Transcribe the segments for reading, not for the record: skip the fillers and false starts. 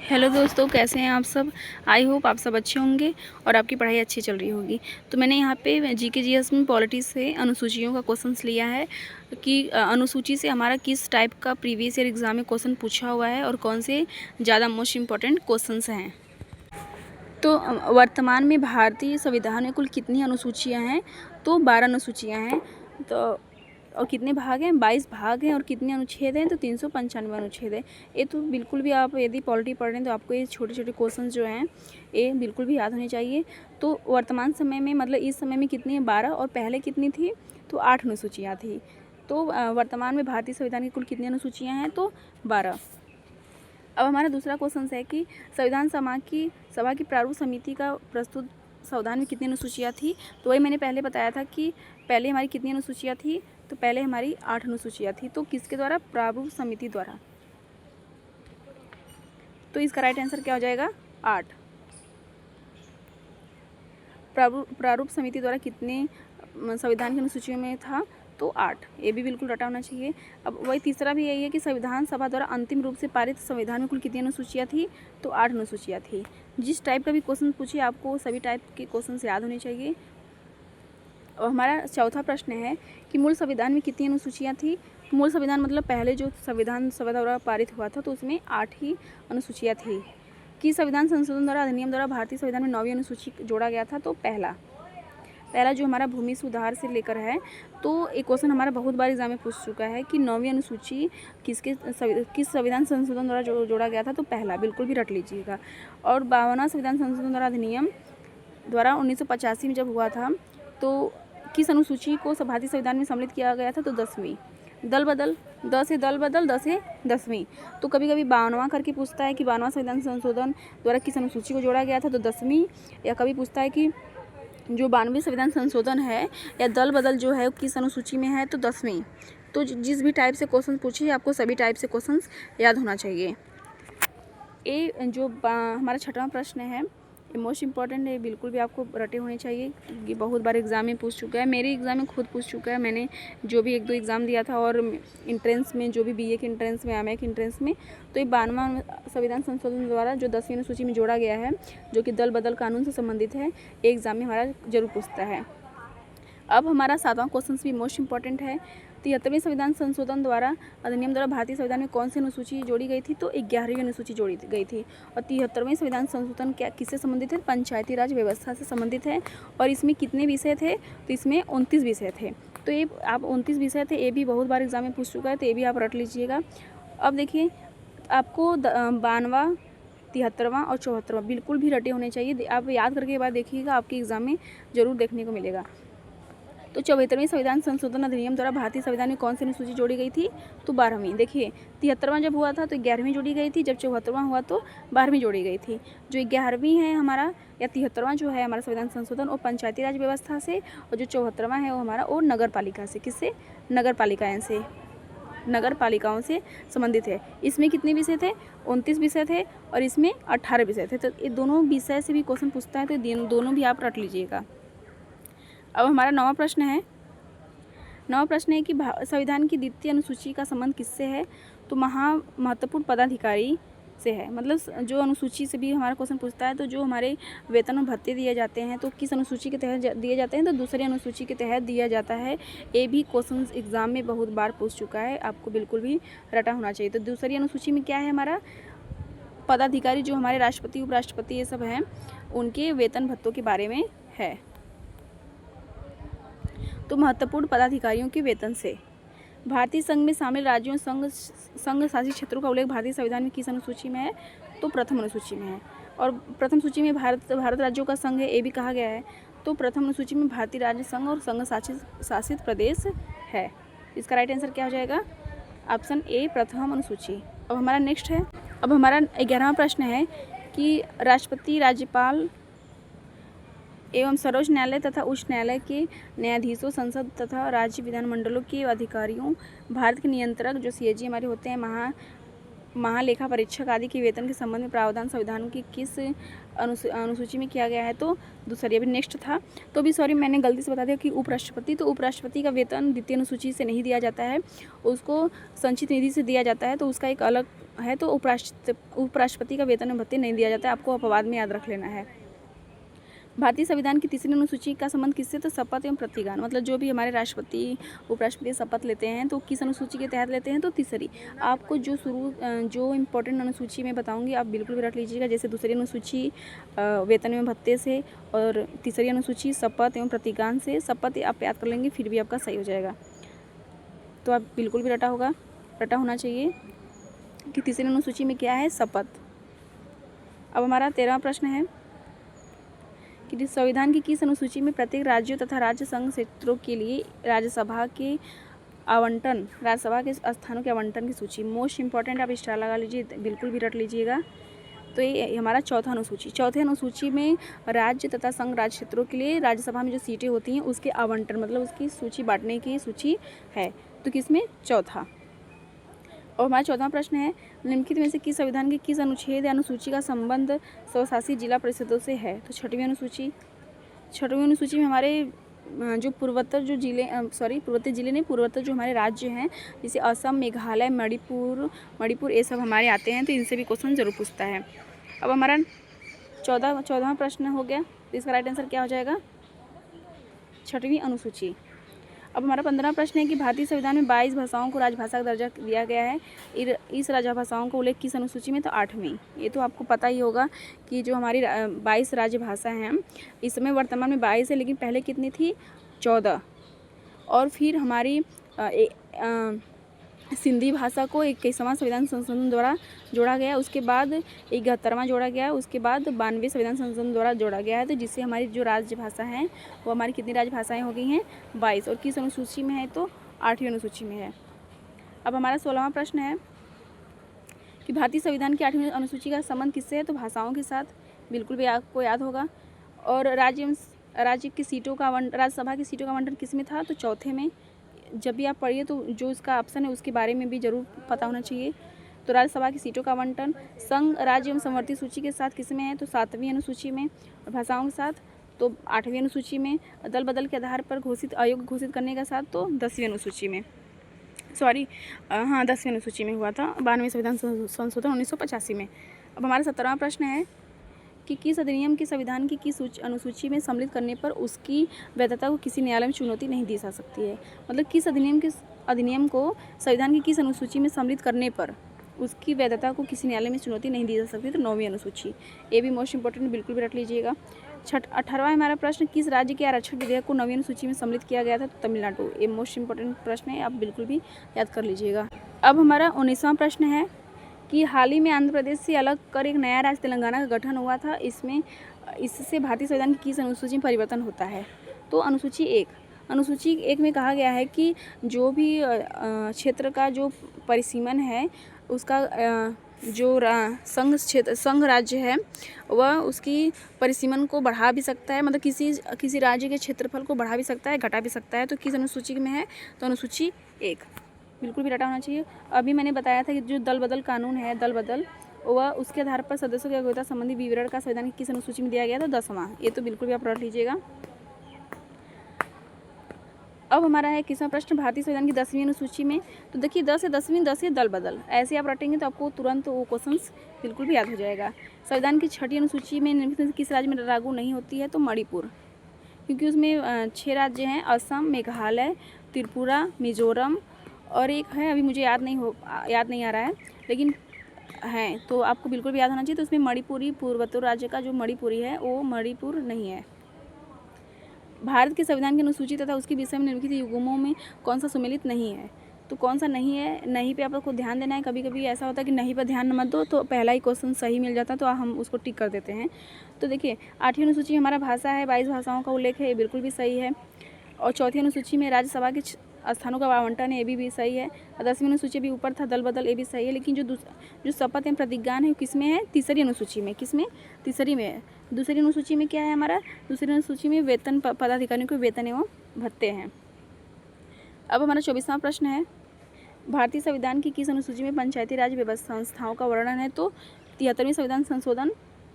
Hello दोस्तों, कैसे हैं आप सब। आई होप आप सब अच्छे होंगे और आपकी पढ़ाई अच्छी चल रही होगी। तो मैंने यहाँ पे जीके जीएस में पॉलिटी से अनुसूचियों का क्वेश्चंस लिया है कि अनुसूची से हमारा किस टाइप का प्रीवियस ईयर एग्जाम में क्वेश्चन पूछा हुआ है और कौन से ज़्यादा मोस्ट इम्पॉर्टेंट क्वेश्चंस हैं। तो वर्तमान में भारतीय संविधान में कुल कितनी अनुसूचियाँ हैं? तो 12 अनुसूचियाँ हैं। तो और कितने भाग हैं? 22 भाग हैं। और कितने अनुच्छेद हैं? तो 395 अनुच्छेद है। ये तो बिल्कुल भी, आप यदि पॉलिटी पढ़ रहे हैं तो आपको ये छोटे छोटे क्वेश्चन जो हैं ये बिल्कुल भी याद होने चाहिए। तो वर्तमान समय में, मतलब इस समय में कितनी है? 12। और पहले कितनी थी? तो 8 अनुसूचियाँ थी। तो वर्तमान में भारतीय संविधान की कुल कितनी अनुसूचियाँ हैं? तो 12। अब हमारा दूसरा क्वेश्चन है कि संविधान सभा की प्रारूप समिति का प्रस्तुत संविधान में कितनी अनुसूचियाँ थी? तो वही मैंने पहले बताया था कि पहले हमारी कितनी अनुसूचियाँ थी? तो पहले हमारी 8 अनुसूचियाँ थी। तो किसके द्वारा? प्रारूप समिति द्वारा। तो इसका राइट आंसर क्या हो जाएगा? 8। प्रारूप समिति द्वारा कितने संविधान की अनुसूचियों में था? तो 8। ये भी बिल्कुल रटा होना चाहिए। अब वही तीसरा भी यही है कि संविधान सभा द्वारा अंतिम रूप से पारित संविधान में कुल कितनी अनुसूचियाँ थी? तो 8 अनुसूचियाँ थी। जिस टाइप का भी क्वेश्चन पूछे आपको सभी टाइप के क्वेश्चन याद होने चाहिए। और हमारा चौथा प्रश्न है कि मूल संविधान में कितनी अनुसूचियाँ थी? मूल संविधान मतलब पहले जो संविधान सभा द्वारा पारित हुआ था तो उसमें 8 ही अनुसूचियाँ थी। कि संविधान संशोधन द्वारा अधिनियम द्वारा भारतीय संविधान में 9वीं अनुसूची जोड़ा गया था। तो पहला जो हमारा भूमि सुधार से लेकर है, तो एक क्वेश्चन हमारा बहुत बार एग्जाम में पूछ चुका है कि 9वीं अनुसूची किस संविधान संशोधन द्वारा जोड़ा गया था? तो पहला, बिल्कुल भी रट लीजिएगा। और 52वां संविधान संशोधन द्वारा अधिनियम द्वारा 1985 में जब हुआ था तो किस अनुसूची को भारतीय संविधान में सम्मिलित किया गया था? तो 10वीं। दल बदल, द से दल बदल, द से 10वीं। तो कभी कभी 52वां करके पूछता है कि 52वां संविधान संशोधन द्वारा किस अनुसूची को जोड़ा गया था? तो 10वीं। या कभी पूछता है कि जो 92 संविधान संशोधन है या दल बदल जो है किस अनुसूची में है? तो 10वीं। तो जिस भी टाइप से क्वेश्चन पूछिए आपको सभी टाइप से क्वेश्चन याद होना चाहिए। ये जो हमारा छठवां प्रश्न है ये मोस्ट इंपॉर्टेंट है, बिल्कुल भी आपको रटे होने चाहिए। ये बहुत बार एग्जाम में पूछ चुका है, मेरे एग्जाम में खुद पूछ चुका है। मैंने जो भी 1-2 एग्ज़ाम दिया था और इंट्रेंस में जो भी बीए के इंट्रेंस में, एमए के इंट्रेंस में, तो ये 92वां संविधान संशोधन द्वारा जो 10वीं अनुसूची में जोड़ा गया है, जो कि दल बदल कानून से संबंधित है, ये एग्ज़ाम में हमारा जरूर पूछता है। अब हमारा 7वां क्वेश्चन भी मोस्ट इंपॉर्टेंट है। 73वें संविधान संशोधन द्वारा अधिनियम द्वारा भारतीय संविधान में कौन सी अनुसूची जोड़ी गई थी? तो 11वीं अनुसूची जोड़ी गई थी। और 73वें संविधान संशोधन किससे संबंधित है? पंचायती राज व्यवस्था से संबंधित है। और इसमें कितने विषय थे? तो इसमें 29 विषय थे। तो ये आप 29 विषय थे, ये भी बहुत बार एग्जाम में पूछ चुका है, तो ये भी आप रट लीजिएगा। अब देखिए, आपको 92वां, 73वां और 74वां बिल्कुल भी रटे होने चाहिए। आप याद करके एक बार देखिएगा, आपके एग्जाम में जरूर देखने को मिलेगा। तो 74वें संविधान संशोधन अधिनियम द्वारा भारतीय संविधान में कौन सी अनुसूची जोड़ी गई थी? तो 12वीं। देखिए, 73वां जब हुआ था तो 11वीं जोड़ी गई थी, जब 74वां हुआ तो 12वीं जोड़ी गई थी। जो 11वीं है हमारा या 73वां जो है हमारा संविधान संशोधन, वो पंचायती राज व्यवस्था से, और जो 74वां है वो हमारा वो नगर पालिका से। किससे? नगर पालिकाओं से संबंधित है। इसमें कितने विषय थे? 29 विषय थे और इसमें 18 विषय थे। तो ये दोनों विषय से भी क्वेश्चन पूछता है, तो दोनों भी आप रट लीजिएगा। अब हमारा 9वां प्रश्न है कि संविधान की द्वितीय अनुसूची का संबंध किससे है? तो महत्वपूर्ण पदाधिकारी से है। मतलब जो अनुसूची से भी हमारा क्वेश्चन पूछता है, तो जो हमारे वेतन और भत्ते दिए जाते हैं तो किस अनुसूची के तहत दिए जाते हैं? तो दूसरी अनुसूची के तहत दिया जाता है। ये भी क्वेश्चन एग्जाम में बहुत बार पूछ चुका है, आपको बिल्कुल भी रटा होना चाहिए। तो दूसरी अनुसूची में क्या है? हमारा पदाधिकारी जो हमारे राष्ट्रपति, उपराष्ट्रपति ये सब हैं, उनके वेतन भत्तों के बारे में है। तो महत्वपूर्ण पदाधिकारियों के वेतन से। भारतीय संघ में शामिल राज्यों, संघ शासित क्षेत्रों का उल्लेख भारतीय संविधान में किस अनुसूची में है? तो प्रथम अनुसूची में है। और प्रथम सूची में भारत राज्यों का संघ है, ये भी कहा गया है। तो प्रथम अनुसूची में भारतीय राज्य संघ और संघ शासित प्रदेश है। इसका राइट आंसर क्या हो जाएगा? ऑप्शन ए, प्रथम अनुसूची। अब हमारा नेक्स्ट है, अब हमारा 11वां प्रश्न है कि राष्ट्रपति, राज्यपाल एवं सर्वोच्च न्यायालय तथा उच्च न्यायालय के न्यायाधीशों, संसद तथा राज्य विधानमंडलों के अधिकारियों, भारत के नियंत्रक जो सीएजी हमारे होते हैं, महालेखा परीक्षक आदि के वेतन के संबंध में प्रावधान संविधान की किस अनुसूची में किया गया है? तो दूसरी। अभी नेक्स्ट था, तो अभी सॉरी मैंने गलती से बता दिया कि उपराष्ट्रपति, तो उपराष्ट्रपति का वेतन द्वितीय अनुसूची से नहीं दिया जाता है, उसको संचित निधि से दिया जाता है, तो उसका एक अलग है। तो उपराष्ट्रपति का वेतन में भत्ते नहीं दिया जाता है, आपको अपवाद में याद रख लेना है। भारतीय संविधान की तीसरी अनुसूची का संबंध किससे? तो शपथ एवं प्रतिज्ञान, मतलब जो भी हमारे राष्ट्रपति उपराष्ट्रपति शपथ लेते हैं तो किस अनुसूची के तहत लेते हैं? तो तीसरी। आपको जो इम्पोर्टेंट अनुसूची मैं बताऊंगी आप बिल्कुल भी रख लीजिएगा, जैसे दूसरी अनुसूची वेतन एवं भत्ते से, और तीसरी अनुसूची शपथ एवं प्रतिज्ञान से। शपथ आप याद कर लेंगे फिर भी आपका सही हो जाएगा, तो आप बिल्कुल भी रटा होना चाहिए कि तीसरी अनुसूची में क्या है? शपथ। अब हमारा 13वां प्रश्न है कि संविधान की किस अनुसूची में प्रत्येक राज्यों तथा राज्य संघ क्षेत्रों के लिए राज्यसभा के स्थानों के आवंटन की सूची। मोस्ट इंपॉर्टेंट, आप स्टार लगा लीजिए, बिल्कुल भी रट लीजिएगा। तो ये हमारा चौथे अनुसूची में राज्य तथा संघ राज्य क्षेत्रों के लिए राज्यसभा में जो सीटें होती हैं उसके आवंटन, मतलब उसकी सूची बांटने की सूची है, तो किसमें? चौथा। और हमारा 14वां प्रश्न है, निम्नलिखित में से किस संविधान के किस अनुच्छेद या अनुसूची का संबंध स्वशासी जिला परिषदों से है? तो छठवीं अनुसूची में हमारे जो पूर्वोत्तर जो हमारे राज्य हैं, जैसे असम, मेघालय, मणिपुर ये सब हमारे आते हैं, तो इनसे भी क्वेश्चन जरूर पूछता है। अब हमारा 14वां प्रश्न हो गया, तो इसका राइट आंसर क्या हो जाएगा? छठवीं अनुसूची। अब हमारा 15वां प्रश्न है कि भारतीय संविधान में 22 भाषाओं को राजभाषा का दर्जा दिया गया है, इस राजभाषाओं का उल्लेख किस अनुसूची में? तो 8वीं। ये तो आपको पता ही होगा कि जो हमारी 22 राज्यभाषा हैं, इस समय वर्तमान में 22 है, लेकिन पहले कितनी थी? 14। और फिर हमारी सिंधी भाषा को 21वां संविधान संशोधन द्वारा जोड़ा गया, उसके बाद 71वां जोड़ा गया, उसके बाद 92वें संविधान संशोधन द्वारा जोड़ा गया है, तो जिससे हमारी जो राजभाषा हैं वो हमारी कितनी राजभाषाएं हो गई हैं? 22। और किस अनुसूची में है? तो 8वीं अनुसूची में है। अब हमारा 16वां प्रश्न है कि भारतीय संविधान की 8वीं अनुसूची का संबंध किससे है? तो भाषाओं के साथ, बिल्कुल भी आपको याद होगा। और राज्य की सीटों का राज्यसभा की सीटों का आवंटन किस में था? तो चौथे में। जब भी आप पढ़िए तो जो इसका ऑप्शन है उसके बारे में भी जरूर पता होना चाहिए। तो राज्यसभा की सीटों का आवंटन संघ, राज्य एवं समवर्ती सूची के साथ किस में है? तो 7वीं अनुसूची में। और भाषाओं के साथ तो 8वीं अनुसूची में। दल बदल के आधार पर अयोग्य घोषित करने का साथ तो 10वीं अनुसूची में, 10वीं अनुसूची में हुआ था, 92वें संविधान संशोधन 1985 में। अब हमारा 17वां प्रश्न है कि किस अधिनियम की संविधान की किस अनुसूची में सम्मिलित करने पर उसकी वैधता को किसी न्यायालय में चुनौती नहीं दी जा सकती है? मतलब किस अधिनियम को संविधान की किस अनुसूची में सम्मिलित करने पर उसकी वैधता को किसी न्यायालय में चुनौती नहीं दी जा सकती? तो 9वीं अनुसूची। ये भी मोस्ट इंपॉर्टेंट, बिल्कुल भी रख लीजिएगा। 18वां हमारा प्रश्न, किस राज्य के आरक्षण विधेयक को 9वीं अनुसूची में सम्मिलित किया गया था? तो तमिलनाडु। ये मोस्ट इंपॉर्टेंट प्रश्न है, आप बिल्कुल भी याद कर लीजिएगा। अब हमारा 19वां प्रश्न है कि हाल ही में आंध्र प्रदेश से अलग कर एक नया राज्य तेलंगाना का गठन हुआ था, इससे भारतीय संविधान की किस अनुसूची में परिवर्तन होता है? तो अनुसूची 1 में कहा गया है कि जो भी क्षेत्र का जो परिसीमन है उसका जो संघ राज्य है वह उसकी परिसीमन को बढ़ा भी सकता है, मतलब किसी राज्य के क्षेत्रफल को बढ़ा भी सकता है, घटा भी सकता है। तो किस अनुसूची में है? तो अनुसूची 1, बिल्कुल भी रटा होना चाहिए। अभी मैंने बताया था कि जो दल बदल कानून है, वह उसके आधार पर सदस्यों की योग्यता संबंधी विवरण का संविधान की किस अनुसूची में दिया गया था? 10वां। ये तो बिल्कुल भी आप रट लीजिएगा। अब हमारा है 21वां प्रश्न, भारतीय संविधान की 10वीं अनुसूची में। तो देखिए 10 है 10वीं, 10 है दल बदल, ऐसे आप रटेंगे तो आपको तुरंत वो क्वेश्चंस बिल्कुल भी याद हो जाएगा। संविधान की 6वीं अनुसूची में निम्नलिखित में किस राज्य में लागू नहीं होती है? तो मणिपुर, क्योंकि उसमें 6 राज्य हैं, असम, मेघालय, त्रिपुरा, मिजोरम और एक है, अभी मुझे याद नहीं आ रहा है, लेकिन है, तो आपको बिल्कुल भी याद होना चाहिए। तो उसमें मणिपुरी, पूर्वोत्तर राज्य का जो मणिपुरी है वो मणिपुर नहीं है। भारत के संविधान की अनुसूची तथा उसके विषय में निम्नलिखित युग्मों में कौन सा सम्मिलित नहीं है? तो कौन सा नहीं है? नहीं पे आपको ध्यान देना है। कभी कभी ऐसा होता है कि नहीं पर ध्यान मत दो तो पहला ही क्वेश्चन सही मिल जाता है, तो हम उसको टिक कर देते हैं। तो देखिए 8वीं अनुसूची हमारा भाषा है, 22 भाषाओं का उल्लेख है, ये बिल्कुल भी सही है। और 4थी अनुसूची में राज्यसभा के स्थानों का आवंटन है, ये भी सही है। 10वीं अनुसूची भी ऊपर था, दल बदल, ये भी सही है। लेकिन जो शपथ एवं प्रतिज्ञान है किस में है? तीसरी अनुसूची में। किसमें? तीसरी में है। दूसरी अनुसूची में क्या है हमारा? दूसरी अनुसूची में वेतन, पदाधिकारियों के वेतन एवं भत्ते हैं। अब हमारा 24वां प्रश्न है, भारतीय संविधान की किस अनुसूची में पंचायती राज व्यवस्था संस्थाओं का वर्णन है? तो 73वें संविधान संशोधन,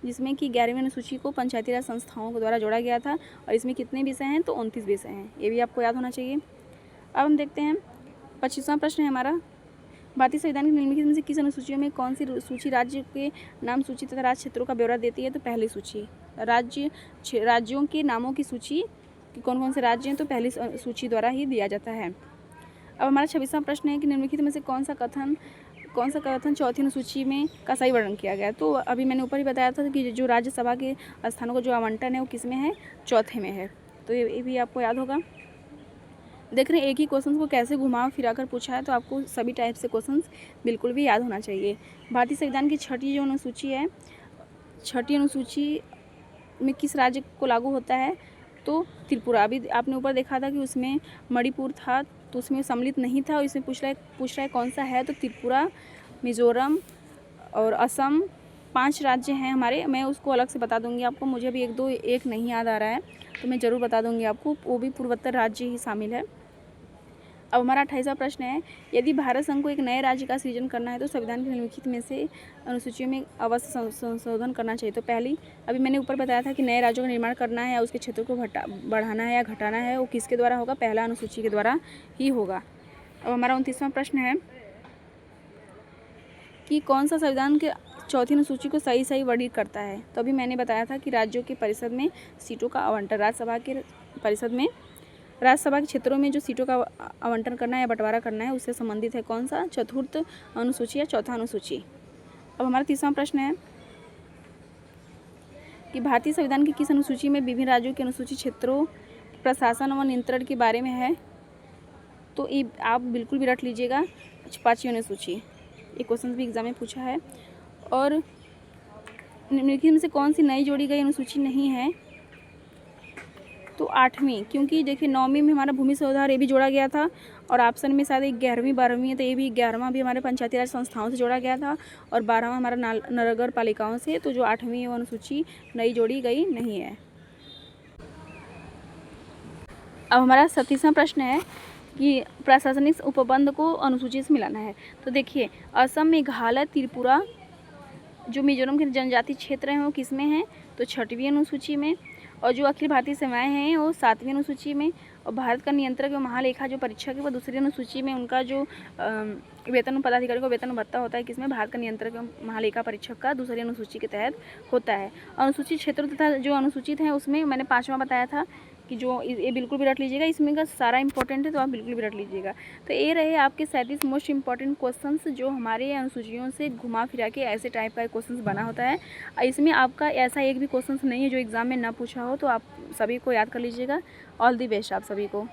जिसमें कि 11वीं अनुसूची को पंचायती राज संस्थाओं के द्वारा जोड़ा गया था। और इसमें कितने विषय हैं? तो 29 विषय हैं। ये भी आपको याद होना चाहिए। अब हम देखते हैं 25वां प्रश्न है हमारा, भारतीय संविधान की निम्नलिखित में से किस अनुसूचियों में कौन सी सूची राज्य के नाम सूची तथा राज्य क्षेत्रों का ब्यौरा देती है? तो पहली सूची। राज्यों के नामों की सूची कि कौन कौन से राज्य हैं, तो पहली सूची द्वारा ही दिया जाता है। अब हमारा 26वां प्रश्न है कि निम्नलिखित में से कौन सा कथन चौथी अनुसूची में का सही वर्णन किया गया? तो अभी मैंने ऊपर ही बताया था कि जो राज्यसभा के स्थानों का जो आवंटन है वो किस में है? चौथे में है। तो ये भी आपको याद होगा। देख रहे हैं एक ही क्वेश्चन को कैसे घुमा फिरा कर पूछा है, तो आपको सभी टाइप से क्वेश्चंस बिल्कुल भी याद होना चाहिए। भारतीय संविधान की छठी जो अनुसूची है, छठी अनुसूची में किस राज्य को लागू होता है? तो त्रिपुरा। अभी आपने ऊपर देखा था कि उसमें मणिपुर था, तो उसमें सम्मिलित नहीं था। और इसमें पूछ रहा है कौन सा है? तो त्रिपुरा, मिजोरम और असम 5 राज्य हैं हमारे। मैं उसको अलग से बता दूंगी आपको, मुझे अभी एक नहीं याद आ रहा है, तो मैं ज़रूर बता दूंगी आपको। वो भी पूर्वोत्तर राज्य ही शामिल है। अब हमारा 28वां प्रश्न है, यदि भारत संघ को एक नए राज्य का सृजन करना है तो संविधान के निम्नलिखित में से अनुसूचियों में अवश्य संशोधन करना चाहिए। तो पहली, अभी मैंने ऊपर बताया था कि नए राज्यों का निर्माण करना है या उसके क्षेत्रों को बढ़ाना है या घटाना है, वो किसके द्वारा होगा? पहला अनुसूची के द्वारा ही होगा। अब हमारा 29वां प्रश्न है कि कौन सा संविधान के चौथी अनुसूची को सही वर्णित करता है? तो अभी मैंने बताया था कि राज्यों के परिषद में सीटों का आवंटन, राज्यसभा के परिषद में राज्यसभा के क्षेत्रों में जो सीटों का आवंटन करना है या बंटवारा करना है उससे संबंधित है कौन सा? चतुर्थ अनुसूची या चौथा अनुसूची। अब हमारा 30वां प्रश्न है कि भारतीय संविधान की किस अनुसूची में विभिन्न राज्यों के अनुसूची क्षेत्रों प्रशासन व नियंत्रण के बारे में है? तो ये आप बिल्कुल भी रट लीजिएगा, 5वीं अनुसूची। ये क्वेश्चन भी एग्जाम में पूछा है। और निम्नलिखित में से कौन सी नई जोड़ी गई अनुसूची नहीं है? तो 8वीं, क्योंकि देखिए 9वीं में हमारा भूमि सुधार ये भी जोड़ा गया था, और ऑप्शन में शायद 11वीं 12वीं है, तो ये भी 11वां भी हमारे पंचायती राज संस्थाओं से जोड़ा गया था, और 12वां हमारा नगर पालिकाओं से। तो जो 8वीं अनुसूची नई जोड़ी गई नहीं है। अब हमारा 37वां प्रश्न है कि प्रशासनिक उपबंध को अनुसूची से मिलाना है। तो देखिए असम, मेघालय, त्रिपुरा, जो मिजोरम के जनजाति क्षेत्र हैं वो किस में हैं? तो 6वीं अनुसूची में। और जो अखिल भारतीय सेवाएं हैं वो 7वीं अनुसूची में। और भारत का नियंत्रक एवं महालेखा जो परीक्षक है वो 2री अनुसूची में। उनका जो वेतन पदाधिकारी को वेतन भत्ता होता है किसमें? भारत का नियंत्रक एवं महालेखा परीक्षक का 2री अनुसूची के तहत होता है। अनुसूचित क्षेत्र तथा जो अनुसूचित है उसमें मैंने 5वां बताया था कि जो ये बिल्कुल भी रट लीजिएगा, इसमें का सारा इंपॉर्टेंट है, तो आप बिल्कुल भी रट लीजिएगा। तो ये रहे आपके 37 मोस्ट इंपॉर्टेंट क्वेश्चंस जो हमारे अनुसूचियों से घुमा फिरा के ऐसे टाइप का क्वेश्चंस बना होता है। इसमें आपका ऐसा एक भी क्वेश्चंस नहीं है जो एग्जाम में ना पूछा हो, तो आप सभी को याद कर लीजिएगा। ऑल दी बेस्ट आप सभी को।